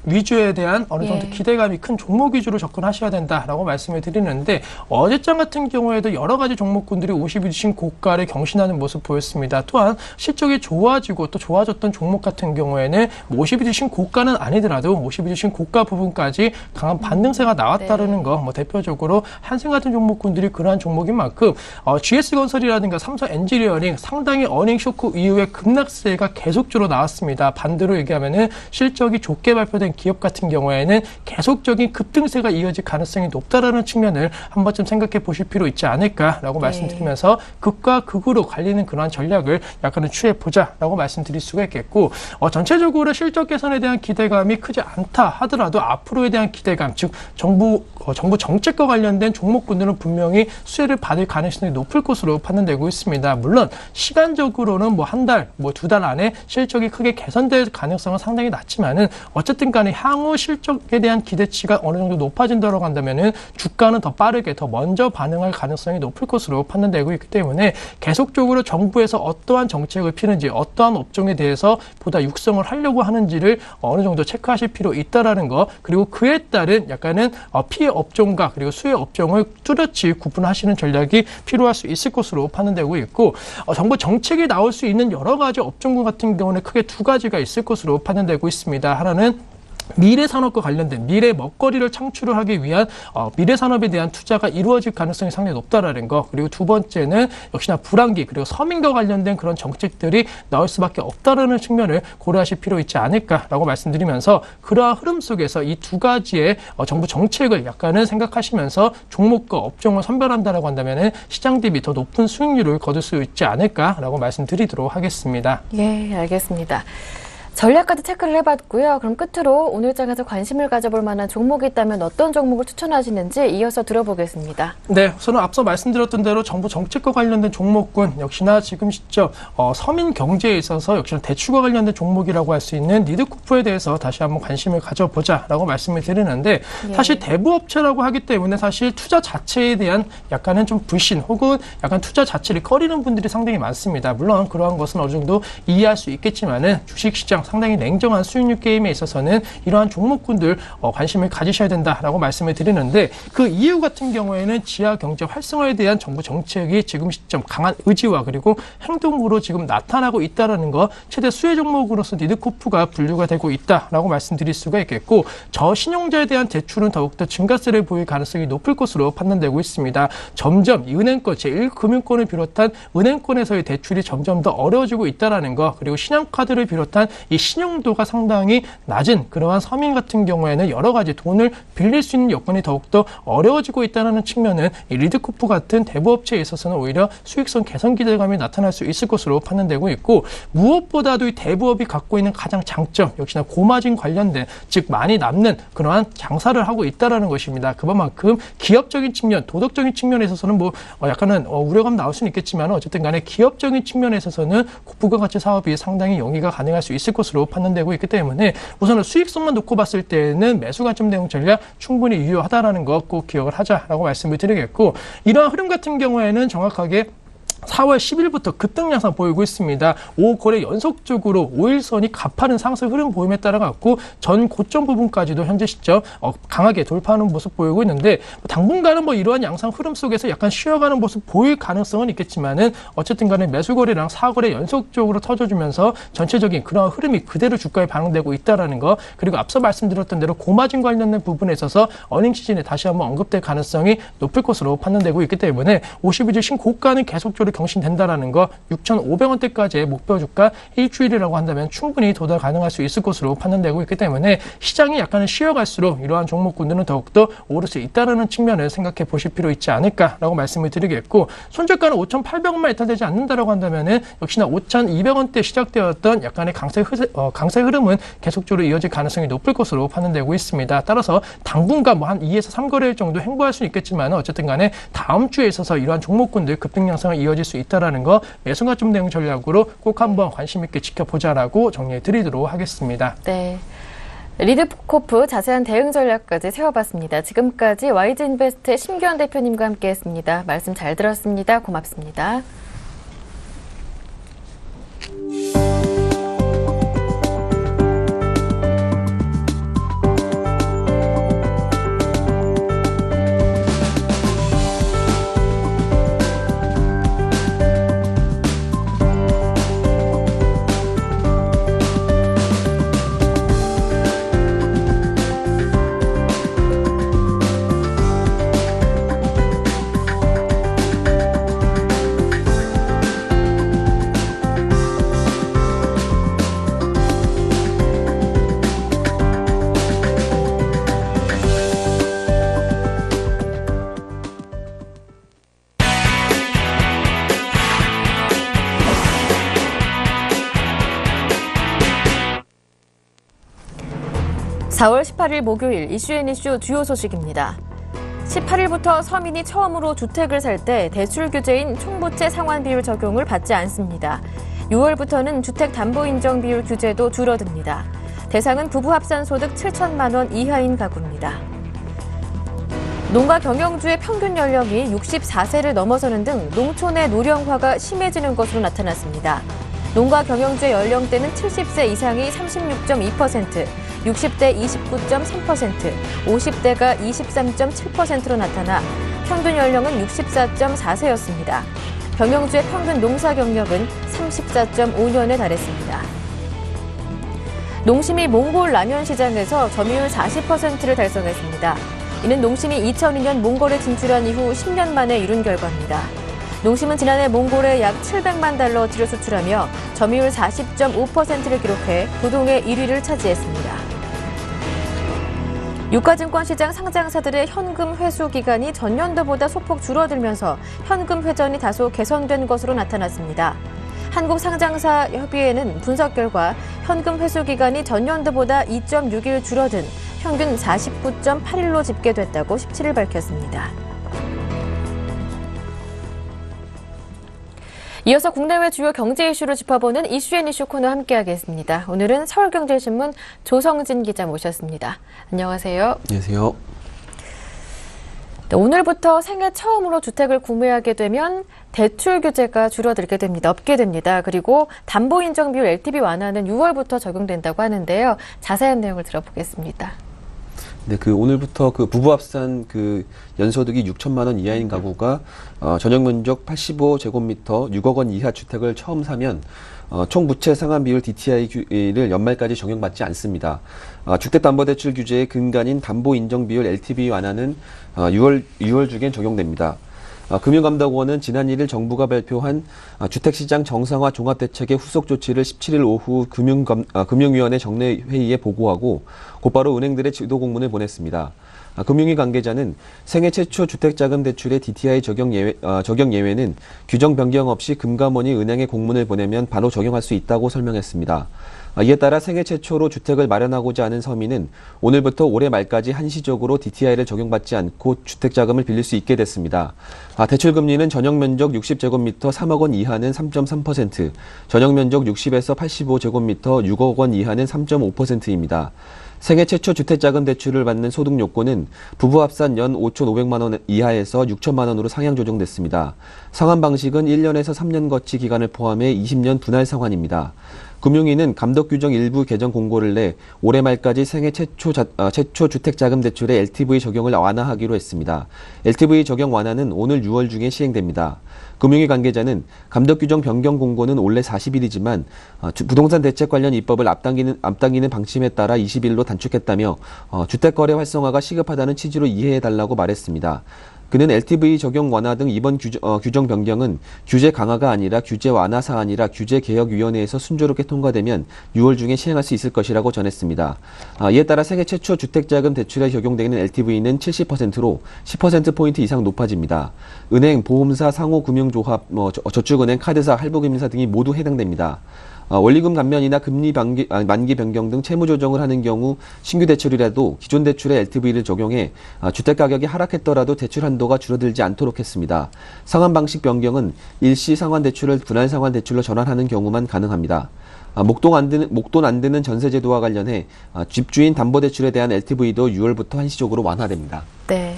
위주에 대한 어느 정도 기대감이 큰 종목 위주로 접근하셔야 된다라고 말씀을 드리는데 어제장 같은 경우에도 여러 가지 종목군들이 52주신 고가를 경신하는 모습 보였습니다. 또한 실적이 좋아지고 또 좋아졌던 종목 같은 경우에는 52주신 고가는 아니더라도 52주신 고가 부분까지 강한 반등세가 나왔다는 거 대표적으로 한생 같은 종목군들이 그러한 종목인 만큼 GS건설이라든가 삼성 엔지니어링 상당히 어닝 쇼크 이후에 급락세가 계속적으로 나왔습니다. 반대로 얘기하면은 실적이 좋게 발표된 기업 같은 경우에는 계속적인 급등세가 이어질 가능성이 높다라는 측면을 한 번쯤 생각해 보실 필요 있지 않을까라고 말씀드리면서 극과 극으로 갈리는 그러한 전략을 약간은 취해보자라고 말씀드릴 수가 있겠고 전체적으로 실적 개선에 대한 기대감이 크지 않다 하더라도 앞으로에 대한 기대감 즉 정부 정책과 관련된 종목군들은 분명히 수혜를 받을 가능성이 높을 것으로 판단되고 있습니다. 물론 시간적으로는 한 달, 두 달 안에 실적이 크게 개선될 가능성은 상당히 낮지만은 어쨌든 간에 향후 실적에 대한 기대치가 어느 정도 높아진다고 한다면은 주가는 더 빠르게 더 먼저 반응할 가능성이 높을 것으로 판단되고 있기 때문에 계속적으로 정부에서 어떠한 정책을 피는지 어떠한 업종에 대해서 보다 육성을 하려고 하는지를 어느 정도 체크하실 필요 있다라는 거 그리고 그에 따른 약간은 피해 업종과 그리고 수혜 업종을 뚜렷이 구분하시는 전략이 필요할 수 있을 것으로 판단되고 있고 정부 정책이 나올 수 있는 여러 가지 업종군 같은 경우는 크게 두 가지가 있을 것으로 판단되고 있습니다. 하나는 미래 산업과 관련된 미래 먹거리를 창출을 하기 위한 미래 산업에 대한 투자가 이루어질 가능성이 상당히 높다라는 거 그리고 두 번째는 역시나 불황기 그리고 서민과 관련된 그런 정책들이 나올 수밖에 없다라는 측면을 고려하실 필요 있지 않을까라고 말씀드리면서 그러한 흐름 속에서 이 두 가지의 정부 정책을 약간은 생각하시면서 종목과 업종을 선별한다라고 한다면은 시장 대비 더 높은 수익률을 거둘 수 있지 않을까라고 말씀드리도록 하겠습니다. 예, 알겠습니다. 전략까지 체크를 해봤고요. 그럼 끝으로 오늘 장에서 관심을 가져볼 만한 종목이 있다면 어떤 종목을 추천하시는지 이어서 들어보겠습니다. 네, 우선은 앞서 말씀드렸던 대로 정부 정책과 관련된 종목군 역시나 지금 시점 서민 경제에 있어서 역시나 대출과 관련된 종목이라고 할 수 있는 니드코프에 대해서 다시 한번 관심을 가져보자라고 말씀을 드리는데 사실 대부업체라고 하기 때문에 사실 투자 자체에 대한 약간은 좀 불신 혹은 약간 투자 자체를 꺼리는 분들이 상당히 많습니다. 물론 그러한 것은 어느 정도 이해할 수 있겠지만은 주식시장 상당히 냉정한 수익률 게임에 있어서는 이러한 종목군들 관심을 가지셔야 된다라고 말씀을 드리는데 그 이유 같은 경우에는 지하 경제 활성화에 대한 정부 정책이 지금 시점 강한 의지와 그리고 행동으로 지금 나타나고 있다라는 거 최대 수혜 종목으로서 니드코프가 분류가 되고 있다라고 말씀드릴 수가 있겠고 저신용자에 대한 대출은 더욱더 증가세를 보일 가능성이 높을 것으로 판단되고 있습니다. 점점 이 은행권 제1금융권을 비롯한 은행권에서의 대출이 점점 더 어려워지고 있다라는 거 그리고 신용카드를 비롯한 이 신용도가 상당히 낮은 그러한 서민 같은 경우에는 여러 가지 돈을 빌릴 수 있는 여건이 더욱더 어려워지고 있다는 측면은 이 리드코프 같은 대부업체에 있어서는 오히려 수익성 개선 기대감이 나타날 수 있을 것으로 판단되고 있고 무엇보다도 이 대부업이 갖고 있는 가장 장점 역시나 고마진 관련된 즉 많이 남는 그러한 장사를 하고 있다는 것입니다. 그만큼 기업적인 측면, 도덕적인 측면에 있어서는 약간은 우려감 나올 수는 있겠지만 어쨌든 간에 기업적인 측면에 있어서는 고프과 같이 사업이 상당히 영위가 가능할 수 있을 것으로 판단되고 있기 때문에 우선은 수익성만 놓고 봤을 때는 매수 관점 대응 전략 충분히 유효하다라는 거 꼭 기억을 하자라고 말씀을 드리겠고 이러한 흐름 같은 경우에는 정확하게 4월 10일부터 급등 양상 보이고 있습니다. 5거래 연속적으로 5일선이 가파른 상승 흐름 보임에 따라 갖고 전 고점 부분까지도 현재 시점 강하게 돌파하는 모습 보이고 있는데 당분간은 이러한 양상 흐름 속에서 약간 쉬어가는 모습 보일 가능성은 있겠지만은 어쨌든 간에 매수거래랑 4거래 연속적으로 터져주면서 전체적인 그러한 흐름이 그대로 주가에 반영되고 있다라는 거 그리고 앞서 말씀드렸던 대로 고마진 관련된 부분에 있어서 어닝 시즌에 다시 한번 언급될 가능성이 높을 것으로 판단되고 있기 때문에 52주 신고가는 계속적으로 경신된다라는 거 6,500원대까지의 목표 주가 일주일이라고 한다면 충분히 도달 가능할 수 있을 것으로 판단되고 있기 때문에 시장이 약간은 쉬어갈수록 이러한 종목군들은 더욱더 오를 수 있다는 측면을 생각해 보실 필요 있지 않을까라고 말씀을 드리겠고 손절가는 5,800원만 이탈되지 않는다라고 한다면은 역시나 5,200원대 시작되었던 약간의 강세 흐름은 계속적으로 이어질 가능성이 높을 것으로 판단되고 있습니다. 따라서 당분간 한 2에서 3거래일 정도 행보할 수는 있겠지만 어쨌든 간에 다음 주에 있어서 이러한 종목군들 급등 양상을 이어질 수 있다라는 거 매수가점 대응 전략으로 꼭 한번 관심 있게 지켜보자라고 정리해 드리도록 하겠습니다. 네. 리드코프 자세한 대응 전략까지 세워봤습니다. 지금까지 YG인베스트의 심규현 대표님과 함께했습니다. 말씀 잘 들었습니다. 고맙습니다. (4월 18일) 목요일 이슈앤이슈 주요 소식입니다. 18일부터 서민이 처음으로 주택을 살 때 대출 규제인 총부채 상환 비율 적용을 받지 않습니다. 6월부터는 주택담보인정 비율 규제도 줄어듭니다. 대상은 부부 합산 소득 7천만 원 이하인 가구입니다. 농가 경영주의 평균 연령이 64세를 넘어서는 등 농촌의 노령화가 심해지는 것으로 나타났습니다. 농가 경영주의 연령대는 70세 이상이 36.2%, 60대 29.3%, 50대가 23.7%로 나타나 평균 연령은 64.4세였습니다. 경영주의 평균 농사 경력은 34.5년에 달했습니다. 농심이 몽골 라면 시장에서 점유율 40%를 달성했습니다. 이는 농심이 2002년 몽골에 진출한 이후 10년 만에 이룬 결과입니다. 농심은 지난해 몽골에 약 700만 달러치를 수출하며 점유율 40.5%를 기록해 부동의 1위를 차지했습니다. 유가증권 시장 상장사들의 현금 회수 기간이 전년도보다 소폭 줄어들면서 현금 회전이 다소 개선된 것으로 나타났습니다. 한국상장사협의회는 분석 결과 현금 회수 기간이 전년도보다 2.6일 줄어든 평균 49.8일로 집계됐다고 17일 밝혔습니다. 이어서 국내외 주요 경제 이슈를 짚어보는 이슈앤이슈 코너 함께하겠습니다. 오늘은 서울경제신문 조성진 기자 모셨습니다. 안녕하세요. 안녕하세요. 네, 오늘부터 생애 처음으로 주택을 구매하게 되면 대출 규제가 줄어들게 됩니다. 없게 됩니다. 그리고 담보 인정 비율 LTV 완화는 6월부터 적용된다고 하는데요. 자세한 내용을 들어보겠습니다. 네, 오늘부터 부부 합산 연소득이 6천만 원 이하인 가구가 전용 면적 85제곱미터 6억 원 이하 주택을 처음 사면 총 부채 상환 비율 DTI를 연말까지 적용받지 않습니다. 주택담보대출 규제의 근간인 담보 인정 비율 LTV 완화는 6월 중엔 적용됩니다. 금융감독원은 지난 1일 정부가 발표한 주택시장 정상화 종합대책의 후속 조치를 17일 오후 금융위원회 정례회의에 보고하고 곧바로 은행들의 지도 공문을 보냈습니다. 금융위 관계자는 생애 최초 주택자금 대출의 DTI 적용 예외는 규정 변경 없이 금감원이 은행에 공문을 보내면 바로 적용할 수 있다고 설명했습니다. 이에 따라 생애 최초로 주택을 마련하고자 하는 서민은 오늘부터 올해 말까지 한시적으로 DTI를 적용받지 않고 주택자금을 빌릴 수 있게 됐습니다. 대출금리는 전용면적 60제곱미터 3억 원 이하는 3.3%, 전용면적 60에서 85제곱미터 6억 원 이하는 3.5%입니다. 생애 최초 주택자금 대출을 받는 소득 요건은 부부 합산 연 5,500만 원 이하에서 6천만 원으로 상향 조정됐습니다. 상환 방식은 1년에서 3년 거치 기간을 포함해 20년 분할 상환입니다. 금융위는 감독 규정 일부 개정 공고를 내 올해 말까지 생애 최초 주택자금 대출의 LTV 적용을 완화하기로 했습니다. LTV 적용 완화는 오늘 6월 중에 시행됩니다. 금융위 관계자는 감독 규정 변경 공고는 원래 40일이지만 부동산 대책 관련 입법을 앞당기는 방침에 따라 20일로 단축했다며 주택거래 활성화가 시급하다는 취지로 이해해달라고 말했습니다. 그는 LTV 적용 완화 등 이번 규정 변경은 규제 강화가 아니라 규제 완화 사안이라 규제개혁위원회에서 순조롭게 통과되면 6월 중에 시행할 수 있을 것이라고 전했습니다. 이에 따라 세계 최초 주택자금 대출에 적용되는 LTV는 70%로 10%포인트 이상 높아집니다. 은행, 보험사, 상호금융조합, 저축은행, 카드사, 할부금융사 등이 모두 해당됩니다. 원리금 감면이나 금리 만기 변경 등 채무 조정을 하는 경우 신규 대출이라도 기존 대출의 LTV를 적용해 주택 가격이 하락했더라도 대출 한도가 줄어들지 않도록 했습니다. 상환 방식 변경은 일시 상환 대출을 분할 상환 대출로 전환하는 경우만 가능합니다. 목돈 안 드는 전세제도와 관련해 집주인 담보대출에 대한 LTV도 6월부터 한시적으로 완화됩니다. 네.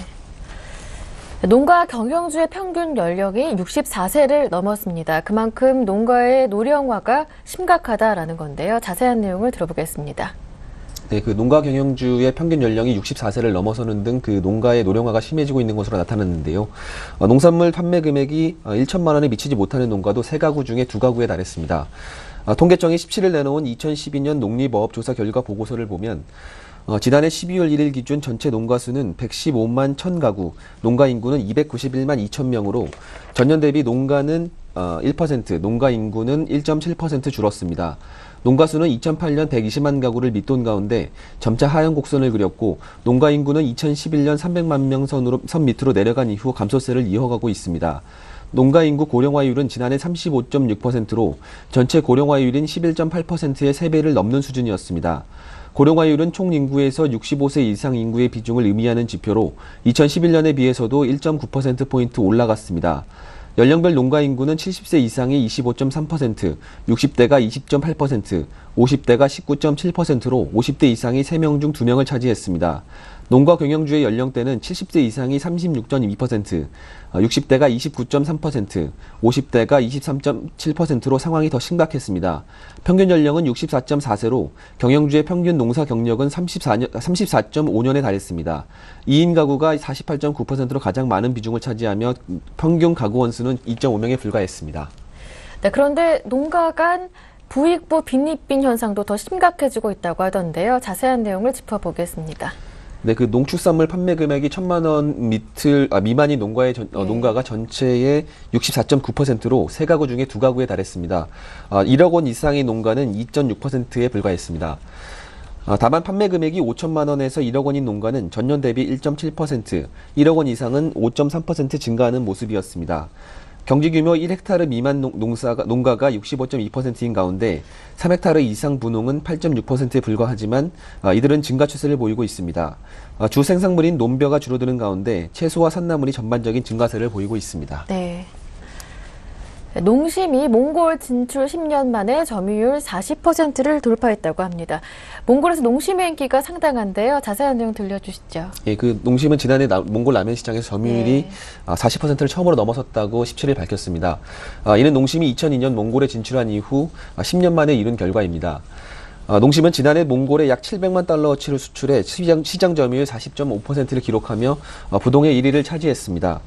농가 경영주의 평균 연령이 64세를 넘었습니다. 그만큼 농가의 노령화가 심각하다라는 건데요. 자세한 내용을 들어보겠습니다. 네, 농가 경영주의 평균 연령이 64세를 넘어서는 등 농가의 노령화가 심해지고 있는 것으로 나타났는데요. 농산물 판매 금액이 1천만 원에 미치지 못하는 농가도 3가구 중에 2가구에 달했습니다. 통계청이 17일 내놓은 2012년 농림어업 조사 결과 보고서를 보면 지난해 12월 1일 기준 전체 농가 수는 115만 1000가구, 농가 인구는 291만 2000명으로 전년 대비 농가는 1%, 농가 인구는 1.7% 줄었습니다. 농가 수는 2008년 120만 가구를 밑돈 가운데 점차 하향 곡선을 그렸고 농가 인구는 2011년 300만 명 선 밑으로 내려간 이후 감소세를 이어가고 있습니다. 농가 인구 고령화율은 지난해 35.6%로 전체 고령화율인 11.8%의 3배를 넘는 수준이었습니다. 고령화율은 총 인구에서 65세 이상 인구의 비중을 의미하는 지표로 2011년에 비해서도 1.9%포인트 올라갔습니다. 연령별 농가 인구는 70세 이상이 25.3%, 60대가 20.8%, 50대가 19.7%로 50대 이상이 3명 중 2명을 차지했습니다. 농가 경영주의 연령대는 70세 이상이 36.2%, 60대가 29.3%, 50대가 23.7%로 상황이 더 심각했습니다. 평균 연령은 64.4세로 경영주의 평균 농사 경력은 34.5년에 달했습니다. 2인 가구가 48.9%로 가장 많은 비중을 차지하며 평균 가구 원수는 2.5명에 불과했습니다. 네, 그런데 농가 간 부익부 빈익빈 현상도 더 심각해지고 있다고 하던데요. 자세한 내용을 짚어보겠습니다. 네, 농축산물 판매 금액이 1,000만 원 미만인 농가가 전체의 64.9%로 3가구 중에 2가구에 달했습니다. 1억 원 이상의 농가는 2.6%에 불과했습니다. 다만 판매 금액이 5천만 원에서 1억 원인 농가는 전년 대비 1.7%, 1억 원 이상은 5.3% 증가하는 모습이었습니다. 경지 규모 1헥타르 미만 농가가 65.2%인 가운데 3헥타르 이상 분홍은 8.6%에 불과하지만 이들은 증가 추세를 보이고 있습니다. 주 생산물인 논벼가 줄어드는 가운데 채소와 산나물이 전반적인 증가세를 보이고 있습니다. 네. 농심이 몽골 진출 10년 만에 점유율 40%를 돌파했다고 합니다. 몽골에서 농심의 인기가 상당한데요. 자세한 내용 들려주시죠. 예, 그 농심은 지난해 몽골 라면 시장에서 점유율이 40%를 처음으로 넘어섰다고 17일 밝혔습니다. 이는 농심이 2002년 몽골에 진출한 이후 10년 만에 이룬 결과입니다. 농심은 지난해 몽골에 약 700만 달러어치를 수출해 시장 점유율 40.5%를 기록하며 부동의 1위를 차지했습니다.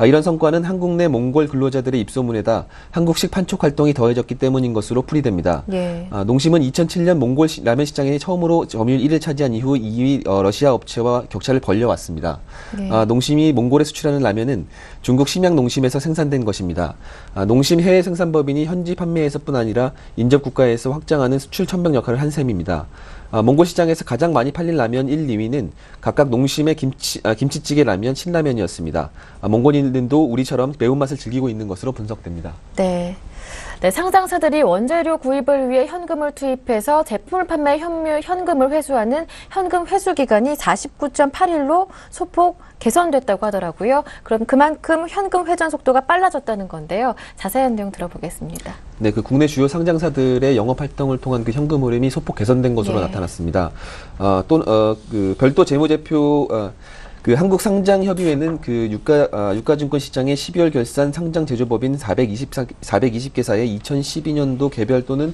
이런 성과는 한국 내 몽골 근로자들의 입소문에다 한국식 판촉 활동이 더해졌기 때문인 것으로 풀이됩니다. 예. 농심은 2007년 몽골 라면 시장에 처음으로 점유율 1위를 차지한 이후 2위 러시아 업체와 격차를 벌려왔습니다. 예. 농심이 몽골에 수출하는 라면은 중국 심양 농심에서 생산된 것입니다. 농심 해외 생산법인이 현지 판매에서뿐 아니라 인접 국가에서 확장하는 수출 천병 역할을 한 셈입니다. 몽골 시장에서 가장 많이 팔린 라면 1, 2위는 각각 농심의 김치찌개 라면, 신라면이었습니다. 몽골인들도 우리처럼 매운맛을 즐기고 있는 것으로 분석됩니다. 네. 네, 상장사들이 원재료 구입을 위해 현금을 투입해서 제품을 판매 현금을 회수하는 현금 회수 기간이 49.8일로 소폭 개선됐다고 하더라고요. 그럼 그만큼 현금 회전 속도가 빨라졌다는 건데요. 자세한 내용 들어보겠습니다. 네, 그 국내 주요 상장사들의 영업 활동을 통한 그 현금 흐름이 소폭 개선된 것으로 나타났습니다. 그 별도 재무제표 그 한국상장협의회는 그 유가증권 시장의 12월 결산 상장 제조법인 420개사의 2012년도 개별 또는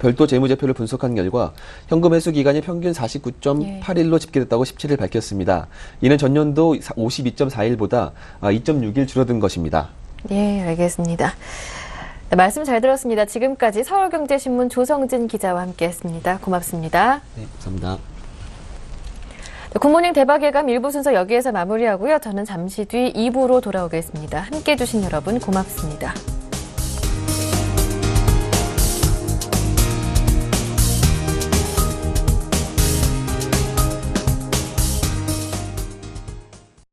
별도 재무제표를 분석한 결과 현금 회수 기간이 평균 49.8일로 집계됐다고 17일 밝혔습니다. 이는 전년도 52.4일보다 2.6일 줄어든 것입니다. 예, 알겠습니다. 네, 말씀 잘 들었습니다. 지금까지 서울경제신문 조성진 기자와 함께했습니다. 고맙습니다. 네, 감사합니다. 굿모닝 대박예감 1부 순서 여기에서 마무리하고요. 저는 잠시 뒤 2부로 돌아오겠습니다. 함께해 주신 여러분 고맙습니다.